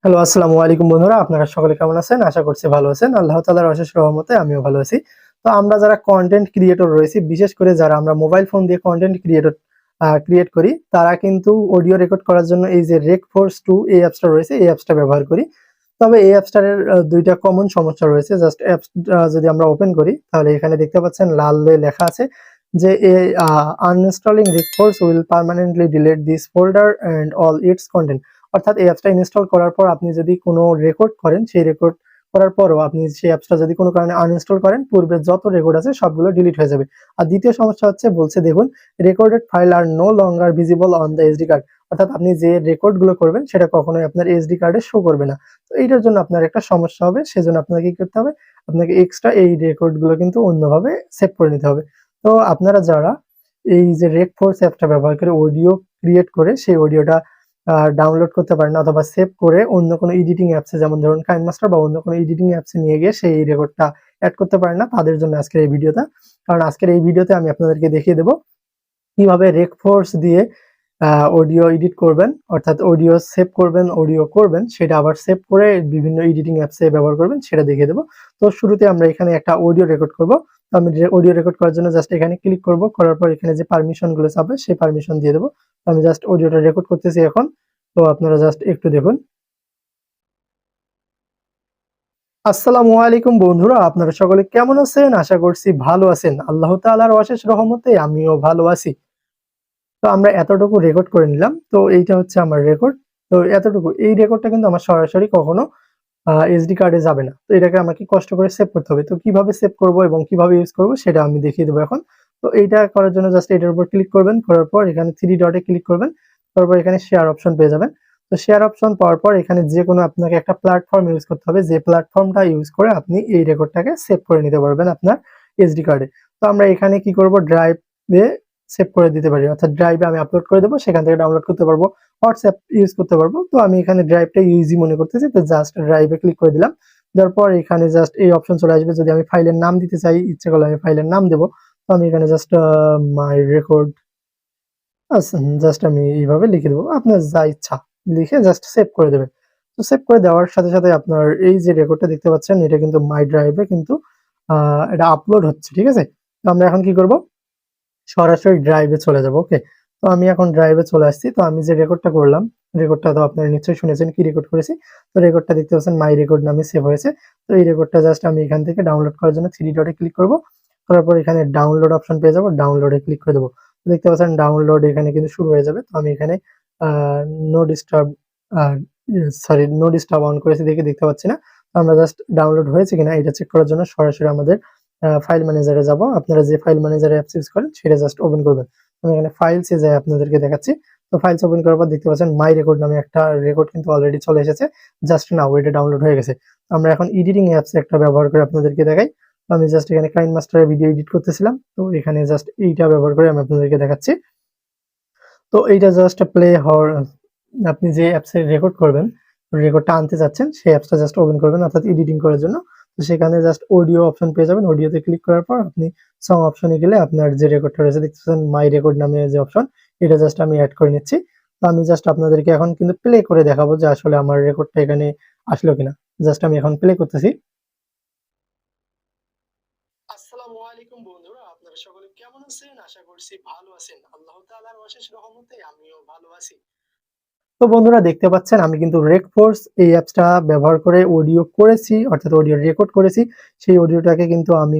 Hello, আসসালামু আলাইকুম বন্ধুরা। আপনারা সকলে কেমন আছেন? আশা করছি ভালো আছেন। আল্লাহ তাআলার অশেষ রহমতে আমিও ভালো আছি। তো আমরা যারা কনটেন্ট ক্রিয়েটর রয়েছি, বিশেষ করে যারা আমরা মোবাইল ফোন দিয়ে কনটেন্ট ক্রিয়েট করি, তারা কিন্তু অডিও রেকর্ড করার জন্য এই যে Recforge2 এই অ্যাপসটা রয়েছে, এই অ্যাপসটা ব্যবহার করি। তবে এই অ্যাপসটার ২ টা কমন সমস্যা রয়েছে। জাস্ট অ্যাপসটা যদি আমরা ওপেন করি, তাহলে এখানে দেখতে পাচ্ছেন লাল লেখা আছে যে uninstalling Recforge will permanently delete this folder and all its content। অর্থাৎ এই অ্যাপসটা ইনস্টল করার পর আপনি যদি কোনো রেকর্ড করেন, সেই রেকর্ড করার পরও আপনি সেই অ্যাপসটা যদি কোনো কারণে আনইনস্টল করেন, পূর্বের যত রেকর্ড আছে সবগুলো ডিলিট হয়ে যাবে। আর দ্বিতীয় সমস্যা হচ্ছে, বলছে দেখুন, রেকর্ডেড ফাইল আর no longer visible on the SD card. অর্থাৎ আপনি যে রেকর্ডগুলো করবেন সেটা কখনোই আপনার এসডি কার্ডে শো করবে না। তো এইটার জন্য আপনার একটা সমস্যা হবে। সেজন্য আপনাকে কি করতে হবে? আপনাকে এক্সট্রা এই রেকর্ডগুলো কিন্তু অন্যভাবে সেভ করে নিতে হবে। তো আপনারা যারা এই যে রেকফোর্স অ্যাপটা ব্যবহার করে অডিও ক্রিয়েট করে সেই অডিওটা ডাউনলোড করতে পারেন অথবা সেভ করে অন্য কোনো এডিটিং অ্যাপসে, যেমন ধরুন কাইনমাস্টার বা অন্য কোনো এডিটিং অ্যাপসে নিয়ে গিয়ে সেই রেকর্ডটা অ্যাড করতে পারেন না, তাদের জন্য আজকের এই ভিডিওটা। কারণ আজকের এই ভিডিওতে আমি আপনাদেরকে দেখিয়ে দেবো কিভাবে রেকফোর্স দিয়ে অডিও এডিট করবেন, অর্থাৎ অডিও সেভ করবেন, অডিও করবেন, সেটা আবার সেভ করে বিভিন্ন এডিটিং অ্যাপসে ব্যবহার করবেন, সেটা দেখিয়ে দেবো। তো শুরুতে আমরা এখানে একটা অডিও রেকর্ড করব। তো আমি অডিও রেকর্ড করার জন্য জাস্ট এখানে ক্লিক করব, করার পর এখানে যে পারমিশনগুলো চাবে সেই পারমিশন দিয়ে দেবো। তো আমি জাস্ট অডিওটা রেকর্ড করতেছি এখন। তো আপনারা জাস্ট একটু দেখুন। আসসালামু আলাইকুম বন্ধুরা, আপনারা সকলে কেমন আছেন? আশা করছি ভালো আছেন। আল্লাহ তাআলার অশেষ রহমতে আমিও ভালো আছি। তো আমরা এতটুকু রেকর্ড করে নিলাম। তো এইটা হচ্ছে আমার রেকর্ড। তো এতটুকু, এই রেকর্ডটা কিন্তু আমার সরাসরি কখনো এসডি কার্ডে যাবে না। তো এটাকে আমাকে কষ্ট করে সেভ করতে হবে। তো কিভাবে সেভ করব এবং কিভাবে ইউজ করব সেটা আমি দেখিয়ে দেবো এখন। তো এইটা করার জন্য জাস্ট এটার উপর ক্লিক করবেন, করার পর এখানে 3 ডটে ক্লিক করবেন, তারপর এখানে শেয়ার অপশন পেয়ে যাবেন। তো শেয়ার অপশন পাওয়ার পর এখানে যেকোনো আপনাকে একটা প্ল্যাটফর্ম ইউজ করতে হবে, যে প্ল্যাটফর্মটা ইউজ করে আপনি এই রেকর্ডটাকে সেভ করে নিতে পারবেন আপনার এসডি কার্ডে। তো আমরা এখানে কি করব, ড্রাইভে সেভ করে দিতে পারি, অর্থাৎ ড্রাইভে আমি আপলোড করে দেবো, সেখান থেকে ডাউনলোড করতে পারবো, হোয়াটসঅ্যাপ ইউজ করতে পারবো। তো আমি এখানে ড্রাইভটা ইজি মনে করতেছি, তো জাস্ট ড্রাইভে ক্লিক করে দিলাম। দেওয়ার পর এখানে জাস্ট এই অপশন চলে আসবে। যদি আমি ফাইলের নাম দিতে চাই, ইচ্ছে করলে আমি ফাইলের নাম দেবো। তো আমি এখানে জাস্ট মাই রেকর্ড, জাস্ট আমি এইভাবে লিখে দেবো, আপনার যা ইচ্ছা লিখে জাস্ট সেভ করে দেবেন। তো সেভ করে দেওয়ার সাথে সাথে আপনার এই যে রেকর্ডটা দেখতে পাচ্ছেন, এটা কিন্তু মাই ড্রাইভে কিন্তু এটা আপলোড হচ্ছে, ঠিক আছে। তো আমরা এখন কি করব, সরাসরি ড্রাইভে চলে যাব। ওকে, তো আমি এখন ড্রাইভে চলে আসছি। তো আমি যে রেকর্ডটা করলাম, রেকর্ডটা তো আপনারা নিশ্চয়ই শুনেছেন কি রেকর্ড করেছি। তো রেকর্ডটা দেখতে পাচ্ছেন মাই রেকর্ড নামে সেভ হয়েছে। তো এই রেকর্ডটা জাস্ট আমি এখান থেকে ডাউনলোড করার জন্য 3 ডটে ক্লিক করব, করার পর এখানে ডাউনলোড অপশন পেয়ে যাব, ডাউনলোডে ক্লিক করে দেবো। দেখতে পাচ্ছেন ডাউনলোড এখানে কিন্তু শুরু হয়ে যাবে। তো আমি এখানে no disturb no disturb on করেছি দেখে দেখতে পাচ্ছি না। তো আমরা জাস্ট ডাউনলোড হয়েছে কিনা এটা চেক করার জন্য সরাসরি আমাদের ফাইল ম্যানেজারে যাব। আপনারা যে ফাইল ম্যানেজারে অ্যাপস ইউজ করেন সেটা জাস্ট ওপেন করবেন। আমি এখানে ফাইলসে যাই আপনাদেরকে দেখাচ্ছি। তো ফাইলস ওপেন করার পর দেখতে পাচ্ছেন মাই রেকর্ড নামে একটা রেকর্ড কিন্তু অলরেডি চলে এসেছে। জাস্ট নাও এটা ডাউনলোড হয়ে গেছে। আমরা এখন এডিটিং অ্যাপস একটা ব্যবহার করে আপনাদেরকে দেখাই। তো আমি জাস্ট এখানে কাইনমাস্টারে ভিডিও এডিট করতেছিলাম। তো এখানে জাস্ট এইটা ব্যবহার করে আমি আপনাদেরকে দেখাচ্ছি। তো এইটা জাস্ট প্লে হওয়ার, আপনি যে অ্যাপসে রেকর্ড করবেন, রেকর্ডটা আনতে চাচ্ছেন, সেই অ্যাপসটা জাস্ট ওপেন করবেন, অর্থাৎ এডিটিং করার জন্য। তো সেখানে জাস্ট অডিও অপশন পেয়ে যাবেন। অডিওতে ক্লিক করার পর আপনি সং অপশনে গেলে আপনার যে রেকর্ডটা রয়েছে, দেখতেছেন মাই রেকর্ড নামে যে অপশন, এটা জাস্ট আমি অ্যাড করে নিচ্ছি। তো আমি জাস্ট আপনাদেরকে এখন কিন্তু প্লে করে দেখাবো যে আসলে আমার রেকর্ডটা এখানে আসলো কিনা। জাস্ট আমি এখন প্লে করতেছি। আসসালামু আলাইকুম বন্ধুরা, আপনারা সকলে কেমন আছেন? আশা করছি ভালো আছেন। আল্লাহ তাআলার অশেষ রহমতে আমিও ভালো আছি। তো বন্ধুরা দেখতে পাচ্ছেন আমি কিন্তু রেকফোর্স এই অ্যাপসটা ব্যবহার করে অডিও করেছি, অর্থাৎ অডিও রেকর্ড করেছি। সেই অডিওটাকে কিন্তু আমি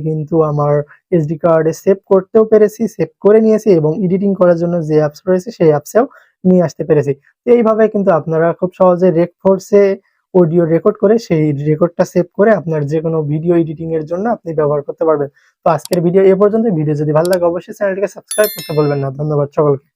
আমার এসডি কার্ডে সেভ করতেও পেরেছি, সেভ করে নিয়েছি, এবং এডিটিং করার জন্য যে অ্যাপস রয়েছে সেই অ্যাপসেও নিয়ে আসতে পেরেছি। তো এইভাবে কিন্তু আপনারা খুব সহজে রেকফোর্সে অডিও রেকর্ড করে সেই রেকর্ডটা সেভ করে আপনার যে কোনো ভিডিও এডিটিং এর জন্য আপনি ব্যবহার করতে পারবেন। তো আজকের ভিডিও এ পর্যন্ত। ভিডিও যদি ভালো লাগে অবশ্যই চ্যানেলটিকে সাবস্ক্রাইব করতে ভুলবেন না। ধন্যবাদ সকলকে।